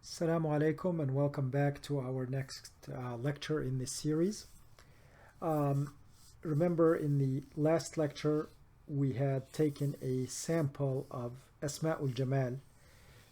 Assalamu alaikum and welcome back to our next lecture in this series. Remember in the last lecture we had taken a sample of Asma'ul Jamal,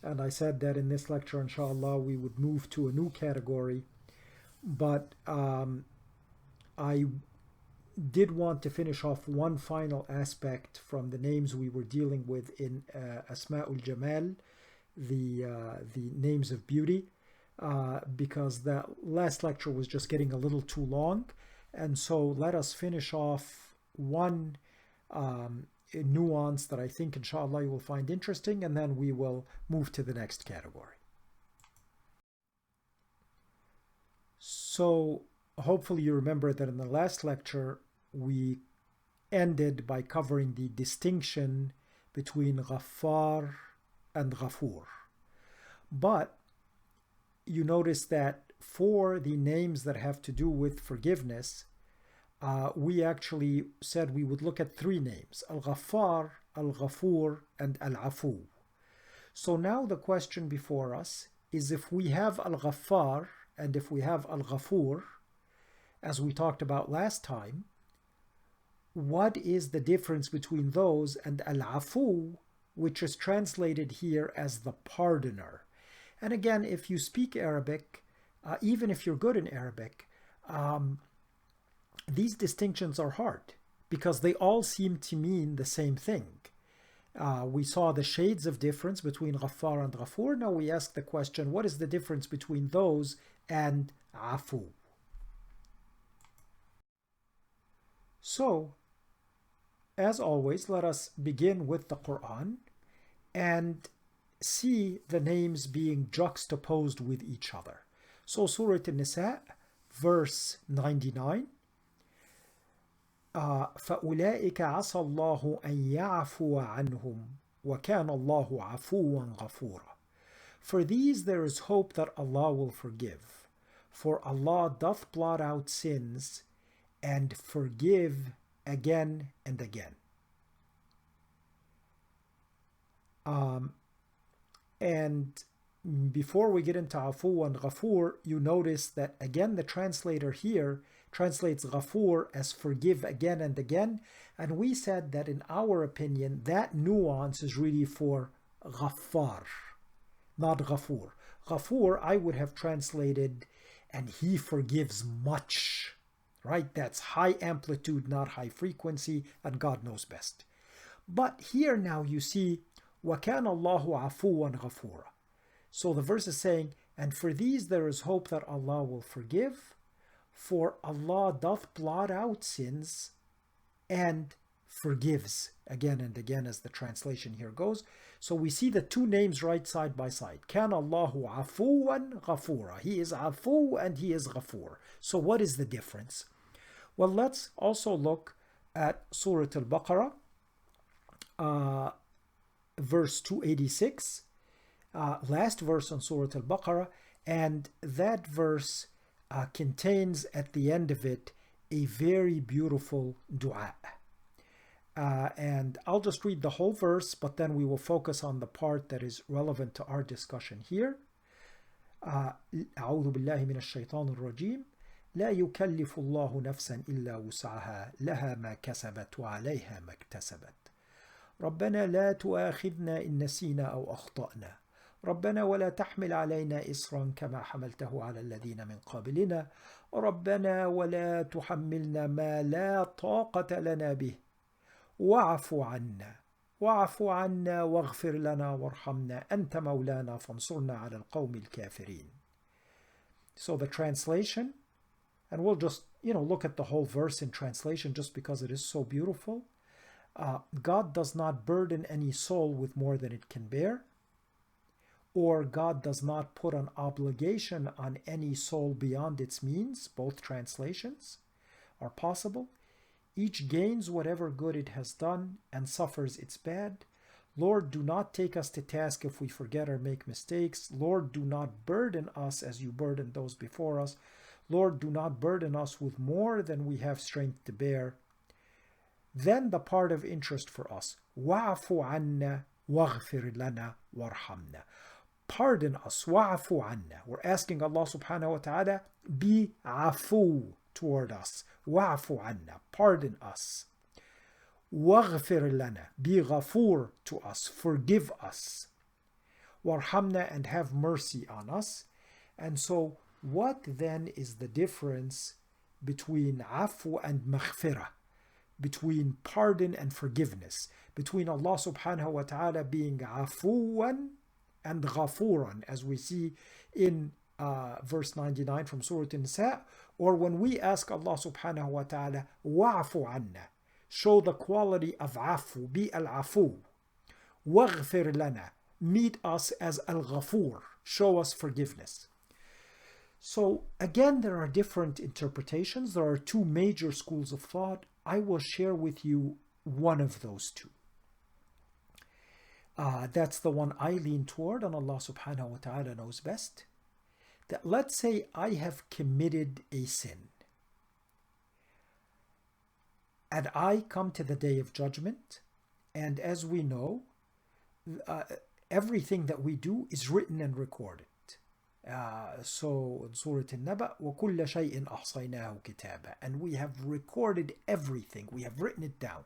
and I said that in this lecture inshallah we would move to a new category, but I did want to finish off one final aspect from the names we were dealing with in Asma'ul Jamal, the names of beauty, because that last lecture was just getting a little too long, and so let us finish off one nuance that I think inshallah you will find interesting, and then we will move to the next category. So hopefully you remember that in the last lecture we ended by covering the distinction between Ghaffar and Ghafur. But you notice that for the names that have to do with forgiveness, we actually said we would look at three names: Al-Ghaffar, Al-Ghafur, and Al-Afu. So now the question before us is, if we have Al-Ghaffar and if we have Al-Ghafur, as we talked about last time, what is the difference between those and Al-Afu, which is translated here as the pardoner? And again, if you speak Arabic, even if you're good in Arabic, these distinctions are hard because they all seem to mean the same thing. We saw the shades of difference between Ghaffar and Ghafur. Now we ask the question, what is the difference between those and Afu? So, as always, let us begin with the Quran and see the names being juxtaposed with each other. So Surah An-Nisa, verse 99, فَأُولَٰئِكَ عَسَى اللَّهُ أَن يَعْفُوَ عَنْهُمْ وَكَانَ اللَّهُ عَفُوًّا غَفُورًا. For these there is hope that Allah will forgive, for Allah doth blot out sins and forgive again and again. And before we get into Afu and Ghafur, you notice that again the translator here translates Ghafur as forgive again and again, and we said that in our opinion that nuance is really for Ghaffar, not Ghafur. Ghafur I would have translated and he forgives much, right? That's high amplitude, not high frequency, and God knows best. But here now you see وَكَانَ اللَّهُ عَفُوًّا غَفُورًا. So the verse is saying, and for these there is hope that Allah will forgive, for Allah doth blot out sins and forgives again and again, as the translation here goes. So we see the two names right side by side. كَانَ اللَّهُ عَفُوًّا غَفُورًا. He is Afu and he is Ghafur. So what is the difference? Well, let's also look at Surah Al-Baqarah, verse 286, last verse on Surah Al-Baqarah, and that verse contains at the end of it a very beautiful dua. And I'll just read the whole verse, but then we will focus on the part that is relevant to our discussion here. أعوذ بالله من الشيطان الرجيم. لا يكلف الله نفسا إلا وسعها لها ما كسبت وعليها ما اكتسبت. ربنا لا تؤاخذنا إن نسينا أو أخطأنا. ربنا ولا تحمل علينا إصرا كما حملته على الذين من قبلنا. ربنا ولا تحملنا ما لا طاقة لنا به. واعف عنا واغفر لنا وارحمنا أنت مولانا فانصرنا على القوم الكافرين. So the translation, and we'll just look at the whole verse in translation just because it is so beautiful. God does not burden any soul with more than it can bear, or God does not put an obligation on any soul beyond its means. Both translations are possible. Each gains whatever good it has done and suffers its bad. Lord, do not take us to task if we forget or make mistakes. Lord, do not burden us as you burdened those before us. Lord, do not burden us with more than we have strength to bear. Then the part of interest for us, وَاعْفُ عَنَّا وَاغْفِرْ لَنَا وَارْحَمْنَا. pardon us. Wa'afu anna. We're asking Allah subhanahu wa ta'ala, be afu toward us. Wa'afu anna. Pardon us. Waghfir lana. Be ghafur to us. Forgive us. Warhamna, and have mercy on us. And so what then is the difference between afu and maghfirah, between pardon and forgiveness, between Allah subhanahu wa ta'ala being afuwan and ghafuran, as we see in verse 99 from Surah An-Nisa, or when we ask Allah subhanahu wa ta'ala, wa'afu anna, show the quality of afu, be al-afu, waghfir lana, meet us as al-ghafur, show us forgiveness. So again, there are different interpretations. There are two major schools of thought. I will share with you one of those two. That's the one I lean toward, and Allah subhanahu wa ta'ala knows best. That let's say I have committed a sin, and I come to the day of judgment, and as we know, everything that we do is written and recorded. So in Surah An-Naba, وَكُلَّ شَيْءٍ أَحْصَيْنَاهُ كِتَابًا, and we have recorded everything, we have written it down.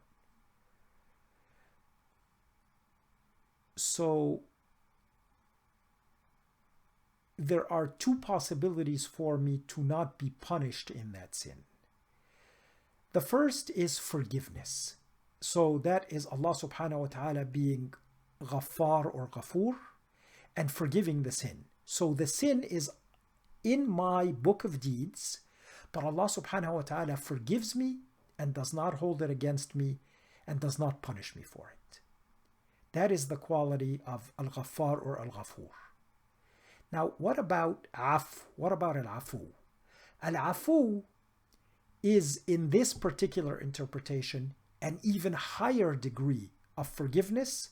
So there are two possibilities for me to not be punished in that sin. The first is forgiveness. So that is Allah subhanahu wa ta'ala being Ghaffar or Ghafur and forgiving the sin. So the sin is in my book of deeds, but Allah subhanahu wa ta'ala forgives me and does not hold it against me and does not punish me for it. That is the quality of Al-Ghaffar or Al-Ghafur. Now, what about Af? What about Al-Afu? Al-Afu is, in this particular interpretation, an even higher degree of forgiveness,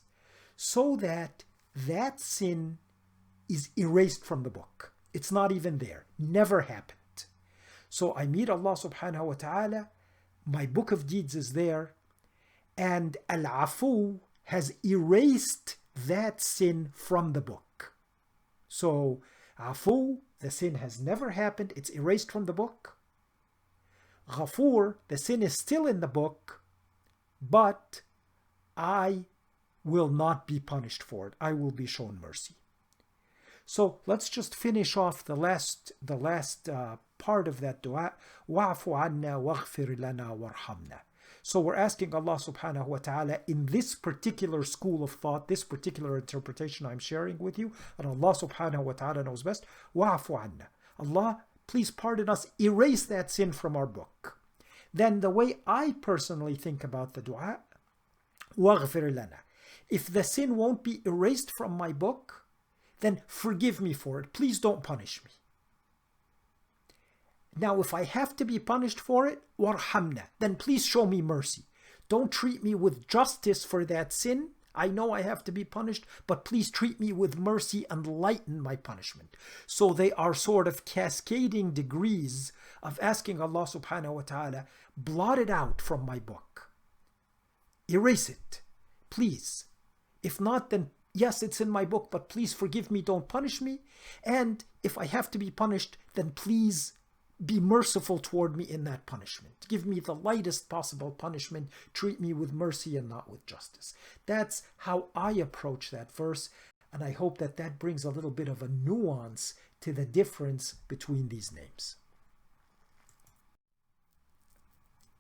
so that that sin is erased from the book. It's not even there. Never happened. So I meet Allah subhanahu wa ta'ala, my book of deeds is there, and Al-Afu has erased that sin from the book. So Afu, the sin has never happened, it's erased from the book. Ghafur, the sin is still in the book, but I will not be punished for it. I will be shown mercy. So let's just finish off the last part of that dua. Wa'fu anna waghfir lana warhamna. So we're asking Allah subhanahu wa ta'ala in this particular school of thought, this particular interpretation I'm sharing with you, and Allah subhanahu wa ta'ala knows best. Wa'fu anna. Allah, please pardon us, erase that sin from our book. Then the way I personally think about the dua, waghfir lana. If the sin won't be erased from my book, then forgive me for it. Please don't punish me. Now, if I have to be punished for it, warhamna, then please show me mercy. Don't treat me with justice for that sin. I know I have to be punished, but please treat me with mercy and lighten my punishment. So they are sort of cascading degrees of asking Allah subhanahu wa ta'ala, blot it out from my book. Erase it, please. If not, then yes, it's in my book, but please forgive me, don't punish me. And if I have to be punished, then please be merciful toward me in that punishment. Give me the lightest possible punishment. Treat me with mercy and not with justice. That's how I approach that verse, and I hope that that brings a little bit of a nuance to the difference between these names.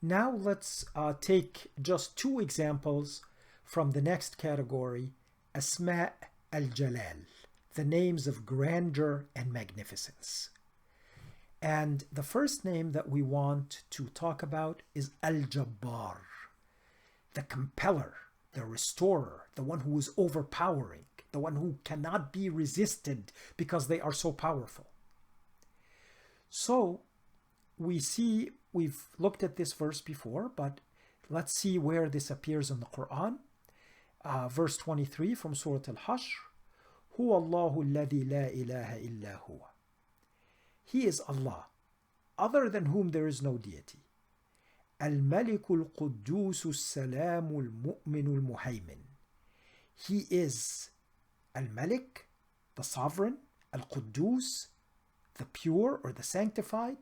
Now let's take just two examples from the next category, Asma' al-Jalal, the names of grandeur and magnificence. And the first name that we want to talk about is Al-Jabbar, the compeller, the restorer, the one who is overpowering, the one who cannot be resisted because they are so powerful. So we see, we've looked at this verse before, but let's see where this appears in the Quran. Verse 23 from Surah Al-Hashr, Huwa Allahu alladhi la ilaha illa huwa. He is Allah, other than whom there is no deity. Al-Maliku al-Quddus al-Salamu al-Mu'minu al-Muhaymin. He is Al-Malik, the sovereign, Al-Quddus, the pure or the sanctified,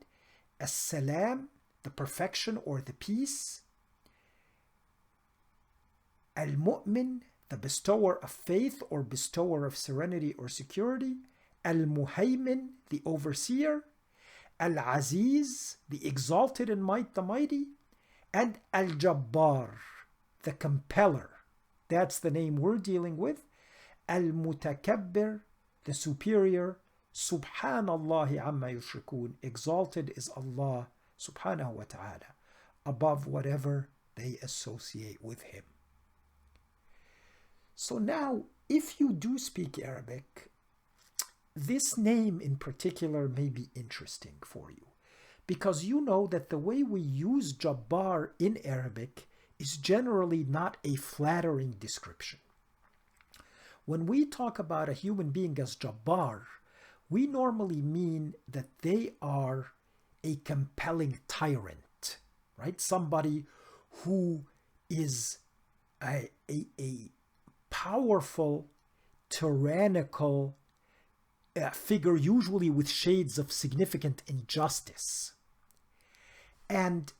As-Salam, the perfection or the peace, Al-Mu'min, the bestower of faith or bestower of serenity or security, Al-Muhaymin, the overseer, Al-Aziz, the exalted in might, the mighty, and Al-Jabbar, the compeller. That's the name we're dealing with. Al-Mutakabbir, the superior. Subhanallahi amma yushrikun. Exalted is Allah subhanahu wa ta'ala, above whatever they associate with him. So now, if you do speak Arabic, this name in particular may be interesting for you, because you know that the way we use Jabbar in Arabic is generally not a flattering description. When we talk about a human being as Jabbar, we normally mean that they are a compelling tyrant, right? Somebody who is a powerful, tyrannical figure, usually with shades of significant injustice. And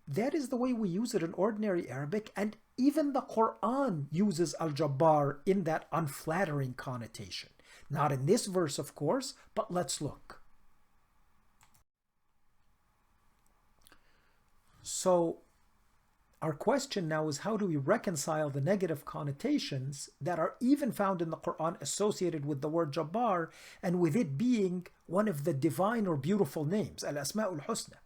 that is the way we use it in ordinary Arabic, and even the Quran uses Al-Jabbar in that unflattering connotation. Not in this verse, of course, but let's look. So our question now is, how do we reconcile the negative connotations that are even found in the Quran associated with the word Jabbar, and with it being one of the divine or beautiful names, Al-Asma'ul Husna?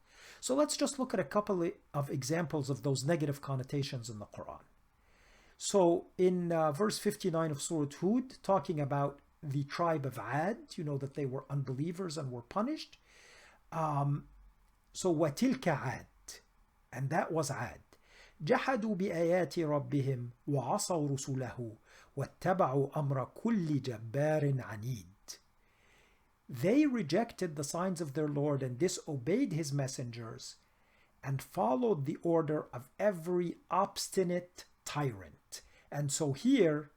So let's just look at a couple of examples of those negative connotations in the Quran. So in verse 59 of Surah Hud, talking about the tribe of Ad, you know that they were unbelievers and were punished. So وَتِلْكَ عَاد, and that was Ad. جحدوا بآيات ربهم وعصوا رسله واتبعوا أمر كل جبار عنيد. They rejected the signs of their Lord and disobeyed his messengers and followed the order of every obstinate tyrant. And so here,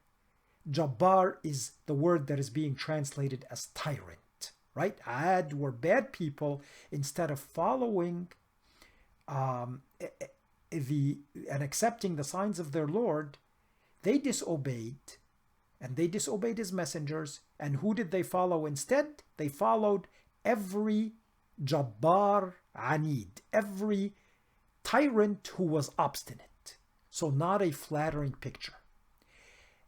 Jabbar is the word that is being translated as tyrant, right? Ad were bad people. Instead of following and accepting the signs of their Lord, they disobeyed, and they disobeyed his messengers. And who did they follow instead? They followed every Jabbar Anid, every tyrant who was obstinate. So not a flattering picture.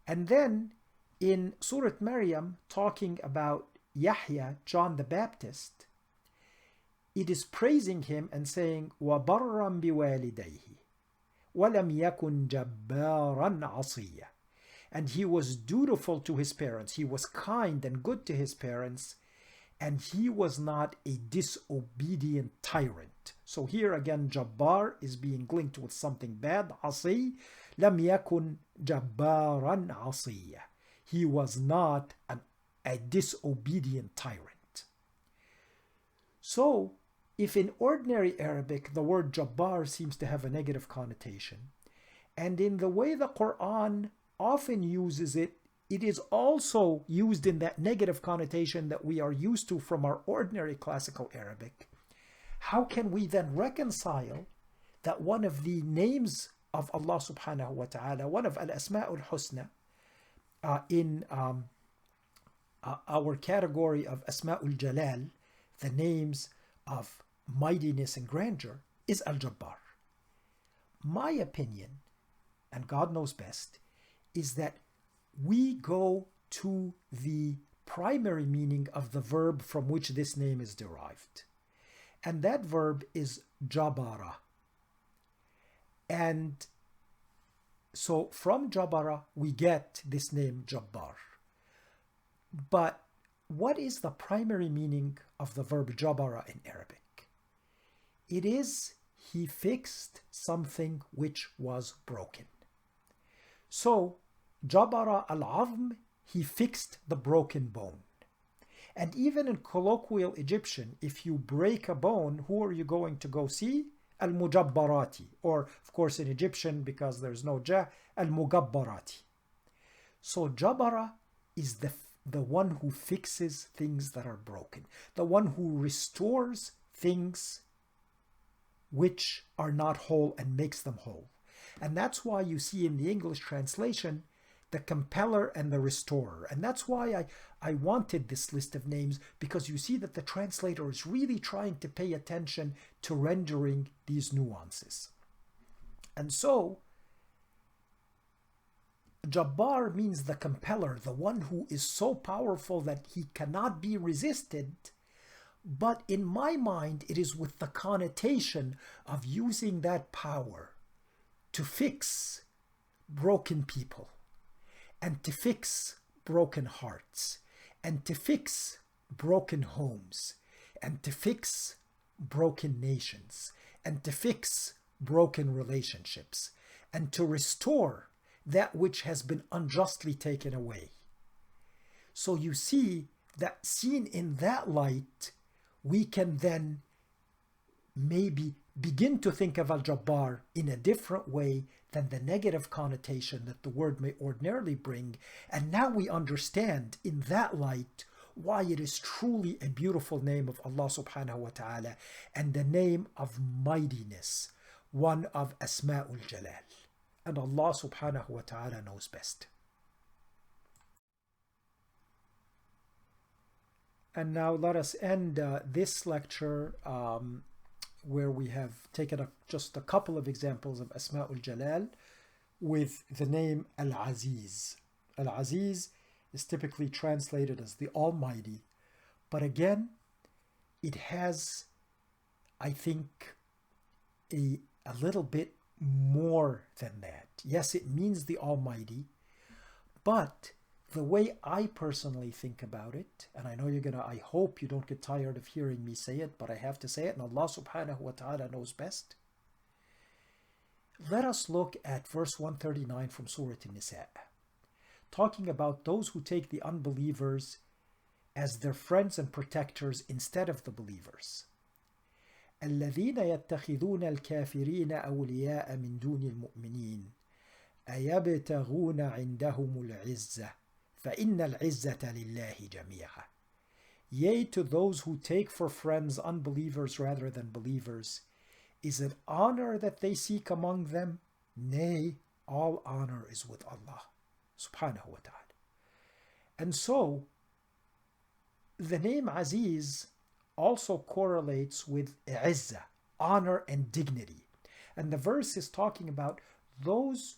And then in Surah Maryam, talking about Yahya, John the Baptist, it is praising him and saying, وَبَرًّا بِوَالِدَيْهِ وَلَمْ يَكُنْ جَبَّارًا عَصِيًّا. And he was dutiful to his parents. He was kind and good to his parents, and he was not a disobedient tyrant. So here again, Jabbar is being linked with something bad. Asi, لم يكن جبارا عصيا. He was not a disobedient tyrant. So, if in ordinary Arabic the word Jabbar seems to have a negative connotation, and in the way the Quran often uses it, it is also used in that negative connotation that we are used to from our ordinary classical Arabic, how can we then reconcile that one of the names of Allah subhanahu wa ta'ala, one of Al-Asma'ul Husna, in our category of Asma'ul Jalal, the names of mightiness and grandeur, is Al-Jabbar? My opinion, and God knows best, is that we go to the primary meaning of the verb from which this name is derived. And that verb is Jabara. And so from Jabara, we get this name Jabbar. But what is the primary meaning of the verb Jabara in Arabic? It is he fixed something which was broken. So Jabara al-Azm, he fixed the broken bone. And even in colloquial Egyptian, if you break a bone, who are you going to go see? Al-Mujabbarati. Or, of course, in Egyptian, because there's no ja, Al-Mugabbarati. So Jabara is the one who fixes things that are broken, the one who restores things which are not whole and makes them whole. And that's why you see in the English translation the compeller and the restorer. And that's why I wanted this list of names, because you see that the translator is really trying to pay attention to rendering these nuances. And so, Jabbar means the compeller, the one who is so powerful that he cannot be resisted. But in my mind, it is with the connotation of using that power to fix broken people, and to fix broken hearts, and to fix broken homes, and to fix broken nations, and to fix broken relationships, and to restore that which has been unjustly taken away. So you see that seen in that light, we can then maybe begin to think of Al-Jabbar in a different way than the negative connotation that the word may ordinarily bring. And now we understand in that light why it is truly a beautiful name of Allah subhanahu wa ta'ala, and the name of mightiness, one of Asma'ul Jalal. And Allah subhanahu wa ta'ala knows best. And now let us end this lecture where we have taken just a couple of examples of Asma'ul Jalal with the name Al-Aziz. Al-Aziz is typically translated as the Almighty, but again, it has, I think, a little bit more than that. Yes, it means the Almighty, but the way I personally think about it, and I know I hope you don't get tired of hearing me say it, but I have to say it, and Allah subhanahu wa ta'ala knows best. Let us look at verse 139 from Surah An-Nisa, talking about those who take the unbelievers as their friends and protectors instead of the believers. الذين يتخذون الكافرين أولياء من دون المؤمنين أيبتغون عندهم العزة فإن العزة لله جميعا. Yea, to those who take for friends unbelievers rather than believers, is it honor that they seek among them? Nay, all honor is with Allah subhanahu wa ta'ala. And so, the name Aziz also correlates with Izzah, honor and dignity. And the verse is talking about those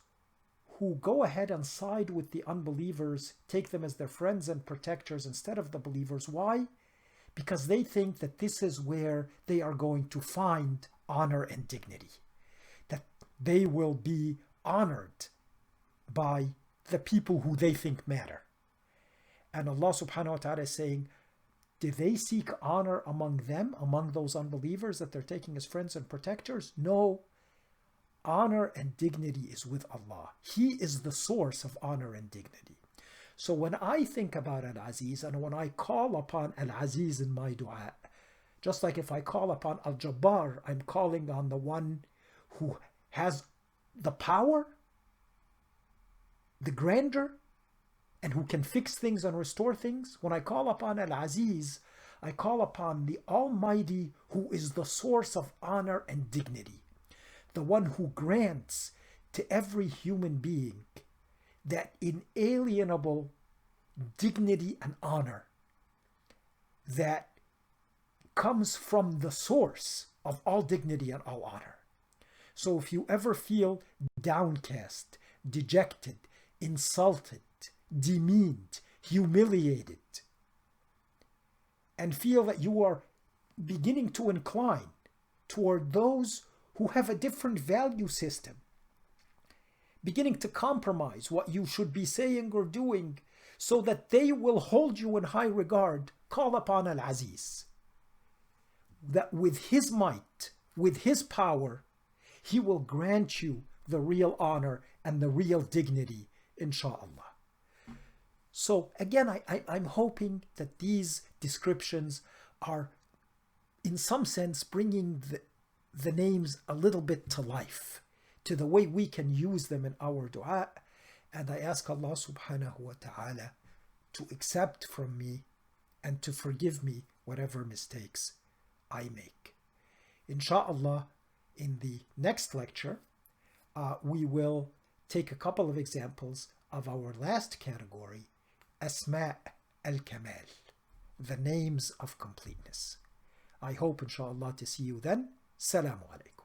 who go ahead and side with the unbelievers, take them as their friends and protectors instead of the believers. Why? Because they think that this is where they are going to find honor and dignity, that they will be honored by the people who they think matter. And Allah subhanahu wa ta'ala is saying, do they seek honor among them, among those unbelievers that they're taking as friends and protectors? No. Honor and dignity is with Allah. He is the source of honor and dignity. So when I think about Al-Aziz, and when I call upon Al-Aziz in my dua, just like if I call upon Al-Jabbar, I'm calling on the one who has the power, the grandeur, and who can fix things and restore things. When I call upon Al-Aziz, I call upon the Almighty who is the source of honor and dignity, the one who grants to every human being that inalienable dignity and honor that comes from the source of all dignity and all honor. So if you ever feel downcast, dejected, insulted, demeaned, humiliated, and feel that you are beginning to incline toward those who have a different value system, beginning to compromise what you should be saying or doing so that they will hold you in high regard, call upon Al-Aziz, that with his might, with his power, he will grant you the real honor and the real dignity, inshallah. So again, I'm hoping that these descriptions are in some sense bringing the names a little bit to life, to the way we can use them in our dua. And I ask Allah subhanahu wa ta'ala to accept from me and to forgive me whatever mistakes I make. Insha'Allah, in the next lecture, we will take a couple of examples of our last category, Asma' al-Kamal, the names of completeness. I hope, inshallah, to see you then. Salamu alaikum.